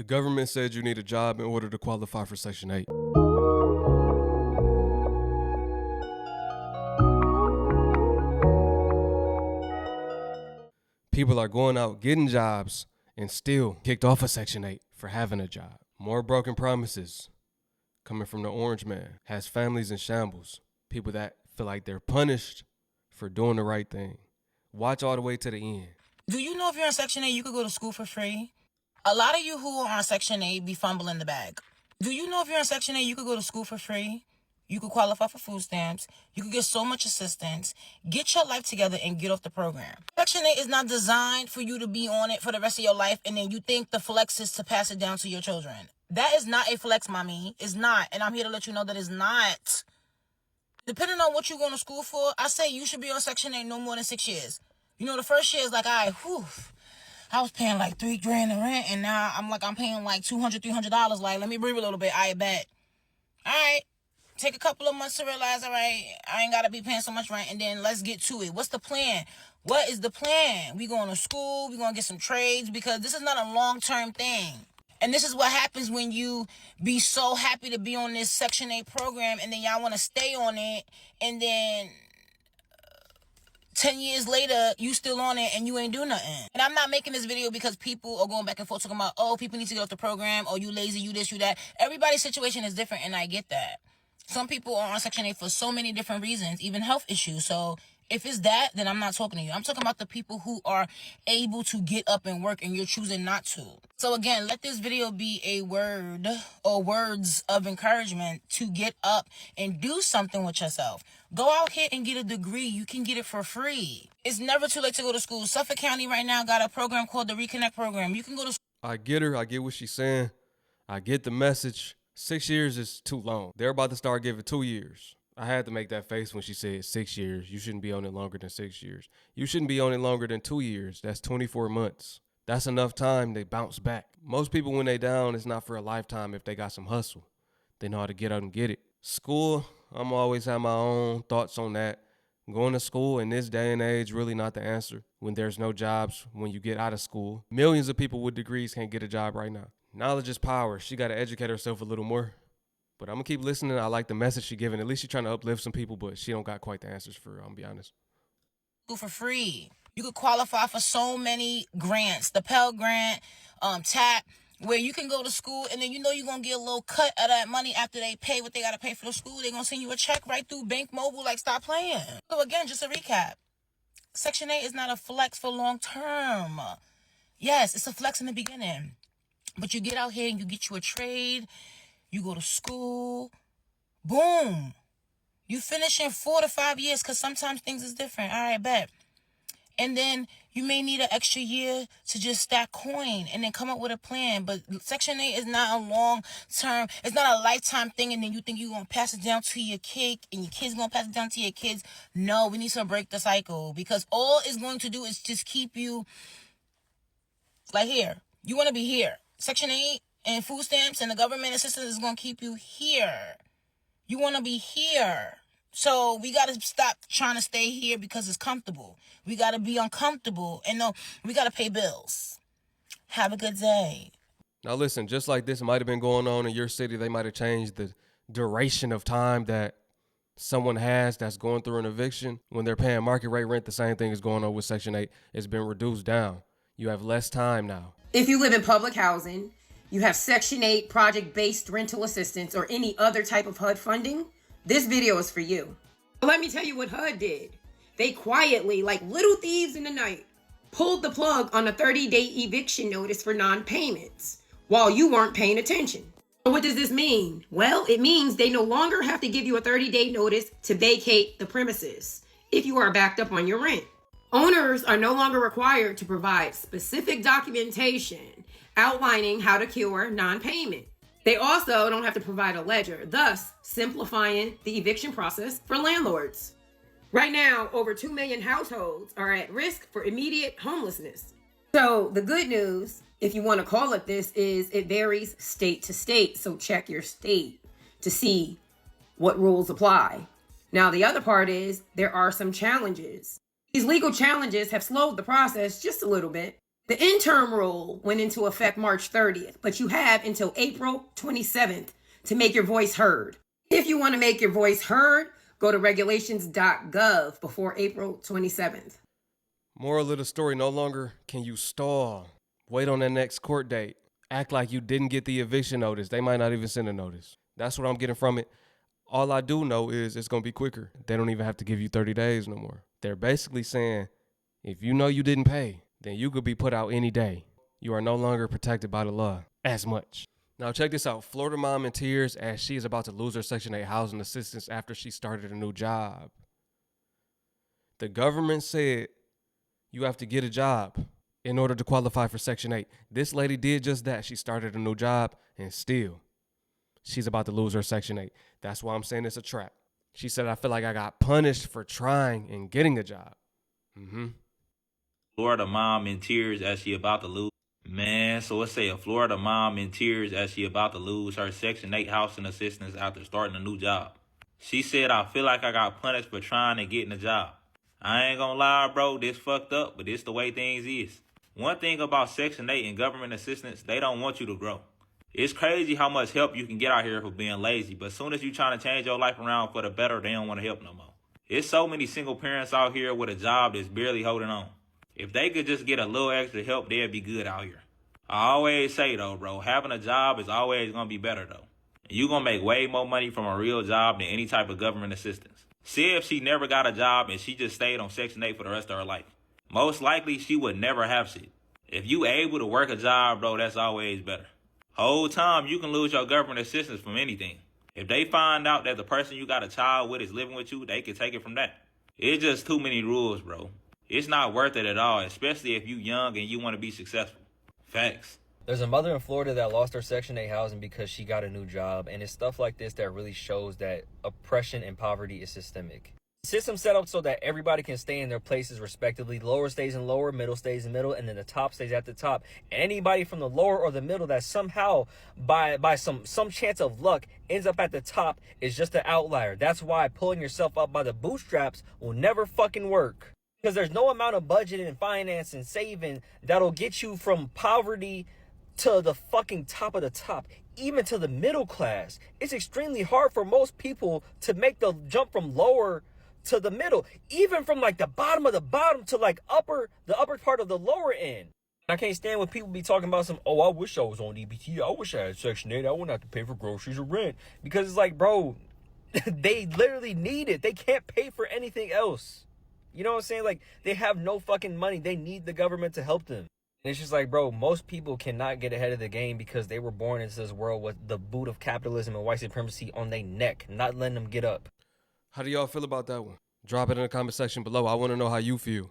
The government said you need a job in order to qualify for Section 8. People are going out getting jobs and still kicked off of Section 8 for having a job. More broken promises coming from the orange man. Has families in shambles. People that feel like they're punished for doing the right thing. Watch all the way to the end. Do you know if you're on Section 8, you could go to school for free? A lot of you who are on Section 8 be fumbling the bag. Do you know if you're on Section 8, you could go to school for free? You could qualify for food stamps. You could get so much assistance. Get your life together and get off the program. Section 8 is not designed for you to be on it for the rest of your life and then you think the flex is to pass it down to your children. That is not a flex, mommy. It's not. And I'm here to let you know that it's not. Depending on what you're going to school for, I say you should be on Section 8 no more than 6 years. You know, the first year is like, I was paying like $3,000 in rent, and now I'm paying like $200-$300. Like, let me breathe a little bit. I bet. All right. Take a couple of months to realize, all right, I ain't got to be paying so much rent, and then let's get to it. What's the plan? What is the plan? We going to school. We going to get some trades, because this is not a long-term thing. And this is what happens when you be so happy to be on this Section 8 program, and then y'all want to stay on it, and then 10 years later, you still on it and you ain't do nothing. And I'm not making this video because people are going back and forth talking about, oh, people need to get off the program, or you lazy, you this, you that. Everybody's situation is different, and I get that. Some people are on Section 8 for so many different reasons, even health issues. So if it's that, then I'm not talking to you. I'm talking about the people who are able to get up and work and you're choosing not to. So again, let this video be a word or words of encouragement to get up and do something with yourself. Go out here and get a degree. You can get it for free. It's never too late to go to school. Suffolk County right now got a program called the Reconnect program. You can go to school. I get her. I get what she's saying. I get the message. 6 years is too long. They're about to start giving 2 years. I had to make that face when she said 6 years. You shouldn't be on it longer than 6 years. You shouldn't be on it longer than 2 years. That's 24 months. That's enough time to bounce back. Most people, when they down, it's not for a lifetime if they got some hustle. They know how to get out and get it. School, I'm always have my own thoughts on that. Going to school in this day and age, really not the answer. When there's no jobs, when you get out of school. Millions of people with degrees can't get a job right now. Knowledge is power. She got to educate herself a little more. But I'm going to keep listening. I like the message she's giving. At least she's trying to uplift some people, but she don't got quite the answers for her, I'm going to be honest. For free. You could qualify for so many grants. The Pell Grant, TAP, where you can go to school and then you know you're going to get a little cut of that money after they pay what they got to pay for the school. They're going to send you a check right through Bank Mobile. Like, stop playing. So again, just a recap. Section 8 is not a flex for long term. Yes, it's a flex in the beginning. But you get out here and you get you a trade. You go to school. Boom. You finish in 4 to 5 years, because sometimes things is different. All right, bet. And then you may need an extra year to just stack coin and then come up with a plan. But Section 8 is not a long term. It's not a lifetime thing. And then you think you're going to pass it down to your kid and your kid's going to pass it down to your kids. No, we need to break the cycle, because all it's going to do is just keep you like here. You want to be here. Section 8 and food stamps and the government assistance is going to keep you here. You want to be here. So we got to stop trying to stay here because it's comfortable. We got to be uncomfortable. And no, we got to pay bills. Have a good day. Now listen, just like this might have been going on in your city, they might have changed the duration of time that someone has that's going through an eviction. When they're paying market rate rent, the same thing is going on with Section 8. It's been reduced down. You have less time now. If you live in public housing, you have Section 8 project-based rental assistance or any other type of HUD funding, this video is for you. Let me tell you what HUD did. They quietly, like little thieves in the night, pulled the plug on a 30-day eviction notice for non-payments while you weren't paying attention. So what does this mean? Well, it means they no longer have to give you a 30-day notice to vacate the premises if you are backed up on your rent. Owners are no longer required to provide specific documentation outlining how to cure non-payment. They also don't have to provide a ledger, thus simplifying the eviction process for landlords. Right now, over 2 million households are at risk for immediate homelessness. So the good news, if you want to call it this, is it varies state to state. So check your state to see what rules apply. Now, the other part is there are some challenges. These legal challenges have slowed the process just a little bit. The interim rule went into effect March 30th, but you have until April 27th to make your voice heard. If you want to make your voice heard, go to regulations.gov before April 27th. Moral of the story, no longer can you stall. Wait on that next court date. Act like you didn't get the eviction notice. They might not even send a notice. That's what I'm getting from it. All I do know is it's going to be quicker. They don't even have to give you 30 days no more. They're basically saying, if you know you didn't pay, then you could be put out any day. You are no longer protected by the law as much. Now check this out. Florida mom in tears as she is about to lose her Section 8 housing assistance after she started a new job. The government said you have to get a job in order to qualify for Section 8. This lady did just that. She started a new job and still she's about to lose her Section 8. That's why I'm saying it's a trap. She said, I feel like I got punished for trying and getting a job. Florida mom in tears as she about to lose. Man, so let's say a Florida mom in tears as she about to lose her Section 8 housing assistance after starting a new job. She said, I feel like I got punished for trying and getting a job. I ain't gonna lie, bro, this fucked up, but this the way things is. One thing about Section 8 and government assistance, they don't want you to grow. It's crazy how much help you can get out here for being lazy, but as soon as you trying to change your life around for the better, they don't want to help no more. It's so many single parents out here with a job that's barely holding on. If they could just get a little extra help, they'd be good out here. I always say though, bro, having a job is always gonna be better though. And you gonna make way more money from a real job than any type of government assistance. See if she never got a job and she just stayed on Section 8 for the rest of her life. Most likely she would never have shit. If you able to work a job, bro, that's always better. Whole time you can lose your government assistance from anything. If they find out that the person you got a child with is living with you, they can take it from that. It's just too many rules, bro. It's not worth it at all, especially if you young and you want to be successful. Facts. There's a mother in Florida that lost her Section 8 housing because she got a new job, and it's stuff like this that really shows that oppression and poverty is systemic. The system set up so that everybody can stay in their places respectively. Lower stays in lower, middle stays in middle, and then the top stays at the top. Anybody from the lower or the middle that somehow, by some chance of luck, ends up at the top is just an outlier. That's why pulling yourself up by the bootstraps will never fucking work. Because there's no amount of budgeting and finance and saving that'll get you from poverty to the fucking top of the top, even to the middle class. It's extremely hard for most people to make the jump from lower to the middle, even from like the bottom of the bottom to like the upper part of the lower end. I can't stand when people be talking about I wish I was on EBT. I wish I had Section 8. I wouldn't have to pay for groceries or rent. Because it's like, bro, they literally need it. They can't pay for anything else. You know what I'm saying? Like, they have no fucking money. They need the government to help them. And it's just like, bro, most people cannot get ahead of the game because they were born into this world with the boot of capitalism and white supremacy on their neck, not letting them get up. How do y'all feel about that one? Drop it in the comment section below. I want to know how you feel.